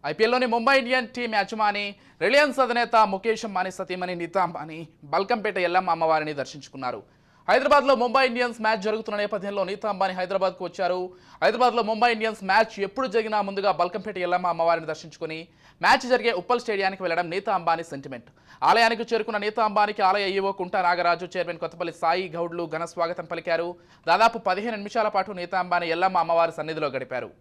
ఐపీఎల్లోని Mumbai Indian team యజమాని Reliance అధినేత ముఖేష్ అంబానీ సతీమణి నీతా అంబానీ బల్కంపేట ఎల్లమ్మ అమ్మవారిని దర్శించుకున్నారు. హైదరాబాద్లో ముంబై ఇండియన్స్ మ్యాచ్ జరుగుతున్న నేపథ్యంలో నీతా అంబానీ హైదరాబాద్కు వచ్చారు. హైదరాబాద్లో ముంబై ఇండియన్స్ మ్యాచ్ ఎప్పుడు జరిగినా ముందుగా బల్కంపేట ఎల్లమ్మ అమ్మవారిని దర్శించుకుని మ్యాచ్ జరిగే ఉప్పల్ స్టేడియానికి వెళ్లడం నీతా అంబానీ సెంటిమెంట్. ఆలయానికి చేరుకున్న నీతా అంబానీకి ఆలయ ఈవో కుంటా నాగరాజు, చైర్మన్ కొత్తపల్లి సాయి గౌడ్లు ఘన స్వాగతం పలికారు. దాదాపు 15 నిమిషాల పాటు నీతా అంబానీ ఎల్లమ్మ అమ్మవారి సన్నిధిలో గడిపారు.